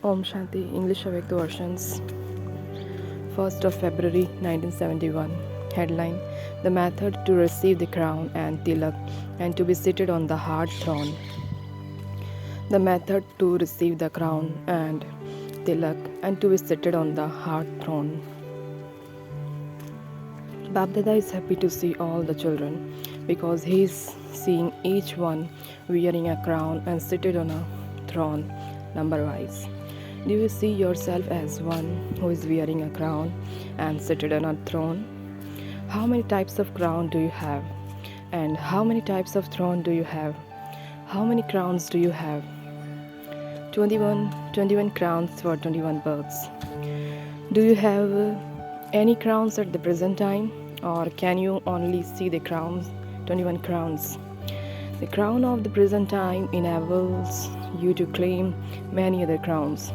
Om Shanti, English Avyakt versions. 1st of February 1971. Headline: The method to receive the crown and tilak and to be seated on the hard throne. The method to receive the crown and tilak and to be seated on the hard throne. Babdada is happy to see all the children because he is seeing each one wearing a crown and seated on a throne number wise. Do you see yourself as one who is wearing a crown and seated on a throne? How many types of crown do you have? And how many types of throne do you have? How many crowns do you have? 21 crowns for 21 births. Do you have any crowns at the present time, or can you only see the crowns, 21 crowns? The crown of the present time enables you to claim many other crowns.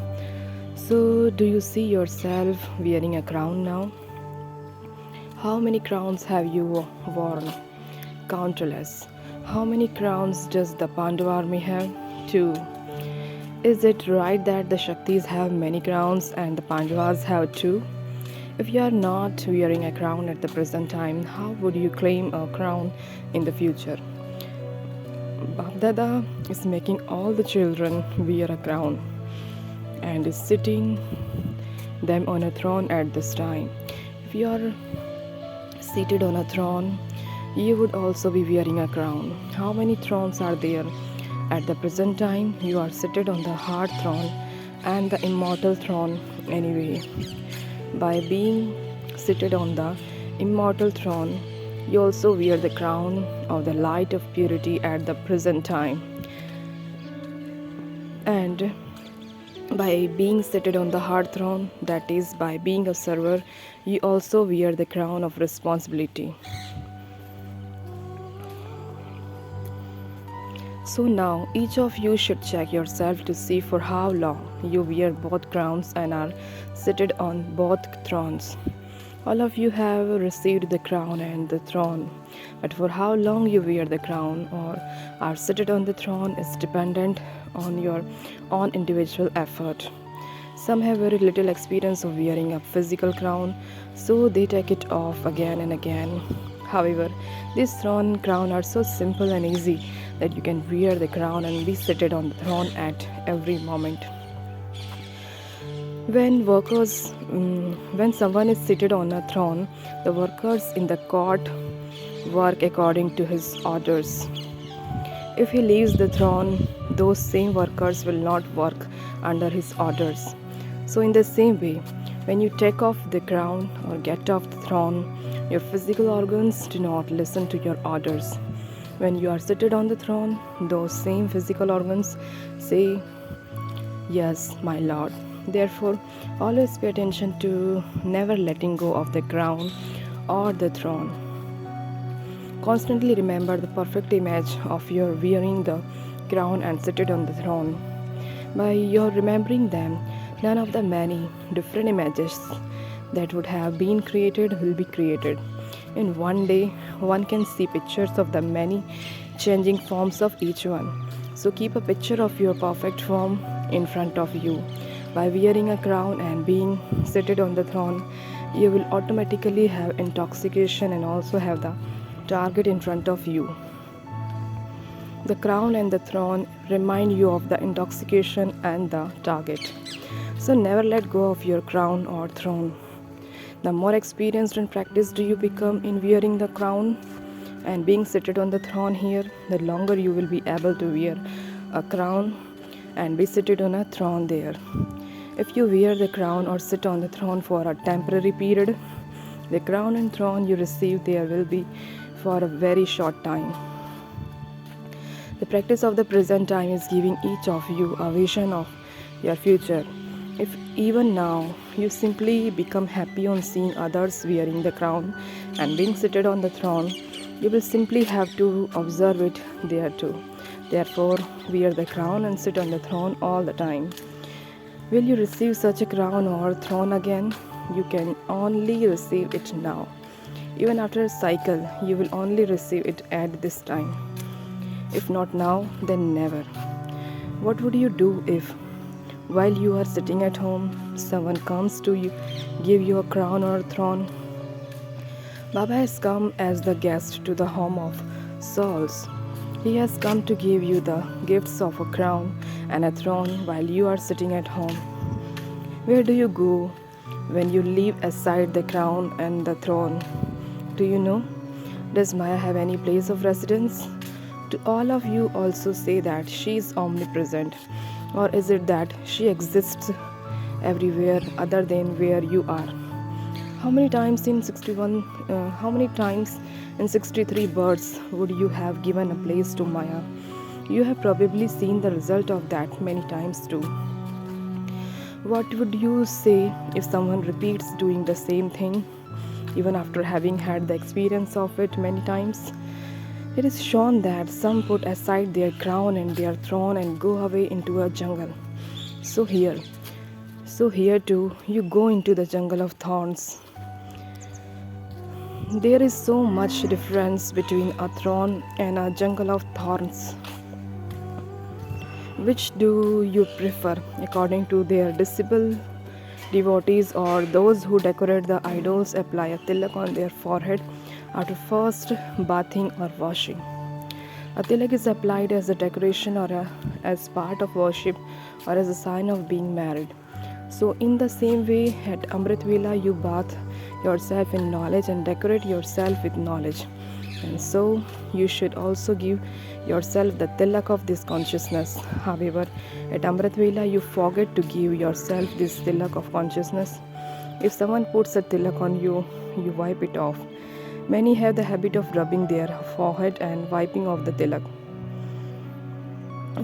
So, do you see yourself wearing a crown now? How many crowns have you worn? Countless. How many crowns does the Pandav army have? 2. Is it right that the Shaktis have many crowns and the Pandavas have 2? If you are not wearing a crown at the present time, how would you claim a crown in the future? Babdada is making all the children wear a crown and is sitting them on a throne at this time. If you are seated on a throne, you would also be wearing a crown. How many thrones are there? At the present time, you are seated on the hard throne and the immortal throne anyway. By being seated on the immortal throne, you also wear the crown of the light of purity at the present time. And by being seated on the hard throne, that is, by being a server, you also wear the crown of responsibility. So now, each of you should check yourself to see for how long you wear both crowns and are seated on both thrones. All of you have received the crown and the throne, but for how long you wear the crown or are seated on the throne is dependent on your own individual effort. Some have very little experience of wearing a physical crown, so they take it off again and again. However, these throne crown are so simple and easy that you can wear the crown and be seated on the throne at every moment. When someone is seated on a throne, the workers in the court work according to his orders. If he leaves the throne, those same workers will not work under his orders. So in the same way, when you take off the crown or get off the throne, your physical organs do not listen to your orders. When you are seated on the throne, those same physical organs say, "Yes, my Lord." Therefore, always pay attention to never letting go of the crown or the throne. Constantly remember the perfect image of your wearing the crown and seated on the throne. By your remembering them, none of the many different images that would have been created will be created. In one day, one can see pictures of the many changing forms of each one. So keep a picture of your perfect form in front of you. By wearing a crown and being seated on the throne, you will automatically have intoxication and also have the target in front of you. The crown and the throne remind you of the intoxication and the target. So never let go of your crown or throne. The more experienced and practiced you become in wearing the crown and being seated on the throne here, the longer you will be able to wear a crown and be seated on a throne there. If you wear the crown or sit on the throne for a temporary period, the crown and throne you receive there will be for a very short time. The practice of the present time is giving each of you a vision of your future. If even now you simply become happy on seeing others wearing the crown and being seated on the throne, you will simply have to observe it there too. Therefore, wear the crown and sit on the throne all the time. Will you receive such a crown or throne again? You can only receive it now. Even after a cycle, you will only receive it at this time. If not now, then never. What would you do if While you are sitting at home, someone comes to you, give you a crown or a throne. Baba has come as the guest to the home of souls. He has come to give you the gifts of a crown and a throne while you are sitting at home. Where do you go when you leave aside the crown and the throne? Do you know? Does Maya have any place of residence? Do all of you also say that she is omnipresent? Or is it that she exists everywhere other than where you are? How many times in 63 births would you have given a place to Maya? You have probably seen the result of that many times too. What would you say if someone repeats doing the same thing, even after having had the experience of it many times? It is shown that some put aside their crown and their throne and go away into a jungle. So here too, you go into the jungle of thorns. There is so much difference between a throne and a jungle of thorns. Which do you prefer, according to their disciple devotees or those who decorate the idols apply a tilak on their forehead after first bathing or washing? A tilak is applied as a decoration or as part of worship or as a sign of being married. So, in the same way, at Amrit Vela, you bath yourself in knowledge and decorate yourself with knowledge. And so, you should also give yourself the tilak of this consciousness. However, at Amrit Vela, you forget to give yourself this tilak of consciousness. If someone puts a tilak on you, you wipe it off. Many have the habit of rubbing their forehead and wiping off the tilak.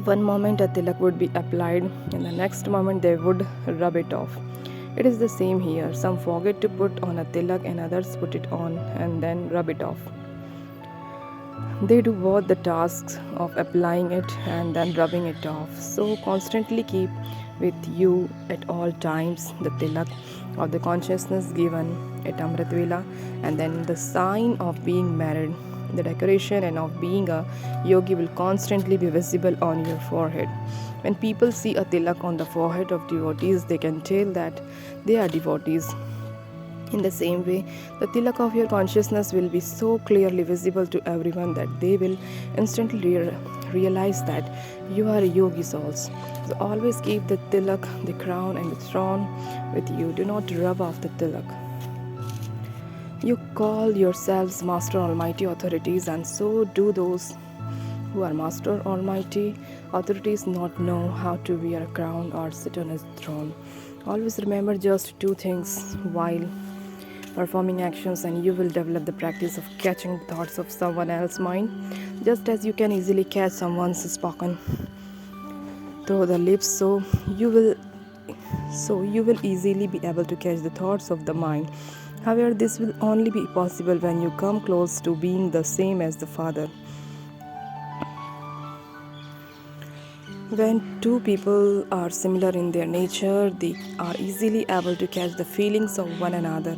One moment a tilak would be applied, and the next moment they would rub it off. It is the same here. Some forget to put on a tilak and others put it on and then rub it off. They do both the tasks of applying it and then rubbing it off. So constantly keep with you at all times the tilak of the consciousness given at Amrit Vela, and then the sign of being married. The decoration and of being a yogi will constantly be visible on your forehead. When people see a tilak on the forehead of devotees, they can tell that they are devotees. In the same way, the tilak of your consciousness will be so clearly visible to everyone that they will instantly realize that you are a yogi souls. So always keep the tilak, the crown and the throne with you. Do not rub off the tilak. You call yourselves Master Almighty authorities, and so do those who are Master Almighty authorities not know how to wear a crown or sit on a throne. Always remember just two things while performing actions, and you will develop the practice of catching the thoughts of someone else's mind, just as you can easily catch someone's spoken through the lips. So you will easily be able to catch the thoughts of the mind. However, this will only be possible when you come close to being the same as the Father. When two people are similar in their nature, they are easily able to catch the feelings of one another.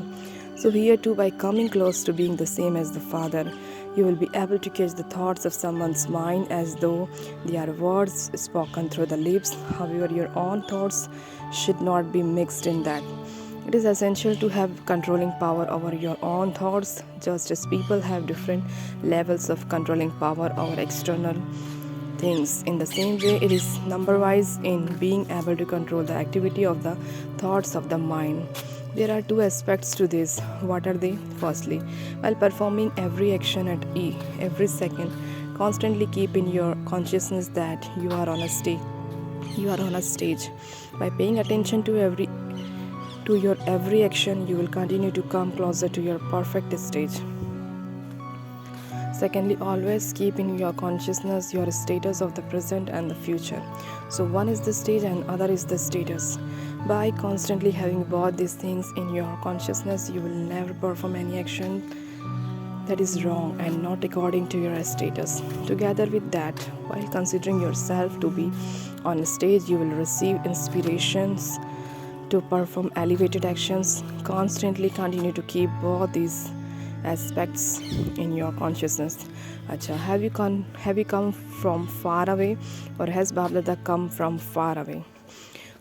So here too, by coming close to being the same as the Father, you will be able to catch the thoughts of someone's mind as though they are words spoken through the lips. However, your own thoughts should not be mixed in that. It is essential to have controlling power over your own thoughts, just as people have different levels of controlling power over external things. In the same way, it is number-wise in being able to control the activity of the thoughts of the mind. There are two aspects to this. What are they? Firstly, while performing every action at every second, constantly keep in your consciousness that you are on a stage. By paying attention to your every action, you will continue to come closer to your perfect stage. Secondly, always keep in your consciousness your status of the present and the future. So one is the stage and other is the status. By constantly having both these things in your consciousness, you will never perform any action that is wrong and not according to your status. Together with that, while considering yourself to be on a stage, you will receive inspirations to perform elevated actions. Constantly continue to keep both these aspects in your consciousness. Acha, have you come from far away, or has Bab Dada come from far away?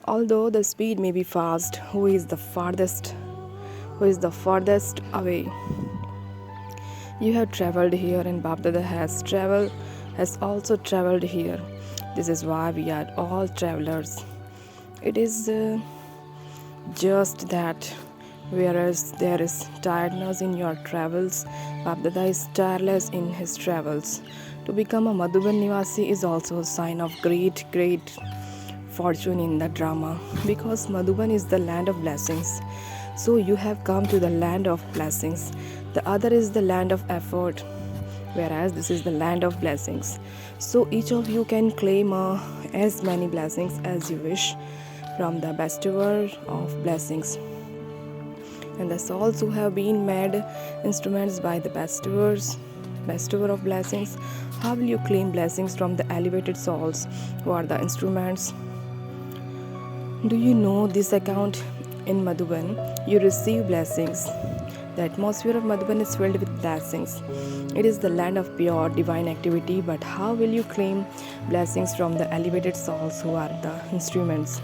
Although the speed may be fast, who is the farthest away? You have traveled here, and Babdada has also traveled here. This is why we are all travelers. It is just that whereas there is tiredness in your travels, Babdada is tireless in his travels. To become a Madhuban Nivasi is also a sign of great fortune in the drama, because Madhuban is the land of blessings. So you have come to the land of blessings. The other is the land of effort, whereas this is the land of blessings. So each of you can claim as many blessings as you wish from the bestower of blessings. And the souls who have been made instruments by the bestower of blessings, how will you claim blessings from the elevated souls who are the instruments? Do you know this account? In Madhuban, you receive blessings. The atmosphere of Madhuban is filled with blessings. It is the land of pure divine activity, but how will you claim blessings from the elevated souls who are the instruments?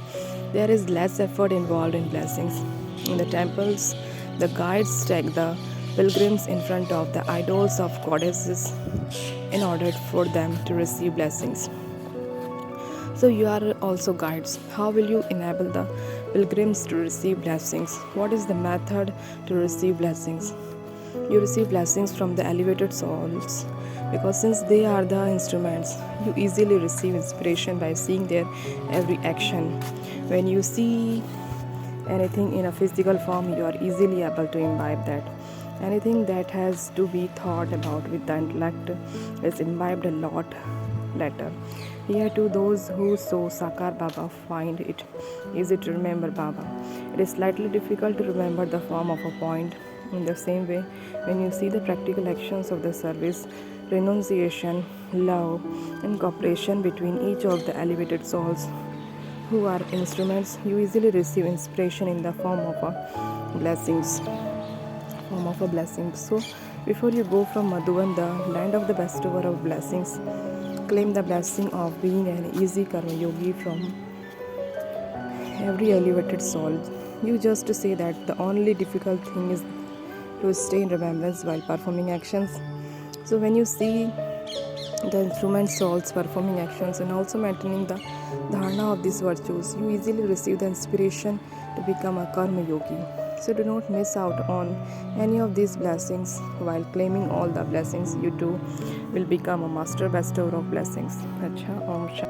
There is less effort involved in blessings. In the temples, the guides take the pilgrims in front of the idols of goddesses in order for them to receive blessings. So you are also guides. How will you enable the pilgrims to receive blessings? What is the method to receive blessings? You receive blessings from the elevated souls, because since they are the instruments, you easily receive inspiration by seeing their every action. When you see anything in a physical form, you are easily able to imbibe that. Anything that has to be thought about with the intellect is imbibed a lot later. Here too, those who saw Sakar Baba find it easy to remember Baba. It is slightly difficult to remember the form of a point. In the same way, when you see the practical actions of the service, renunciation, love, and cooperation between each of the elevated souls who are instruments, you easily receive inspiration in the form of a blessings. So, before you go from Madhuban, the land of the bestower of blessings, claim the blessing of being an easy karma yogi from every elevated soul. You just say that the only difficult thing is to stay in remembrance while performing actions. So when you see the instrument souls performing actions and also maintaining the dharana of these virtues, you easily receive the inspiration to become a karma yogi. So do not miss out on any of these blessings. While claiming all the blessings, you too will become a master bestower of blessings. Acha, Om Shanti.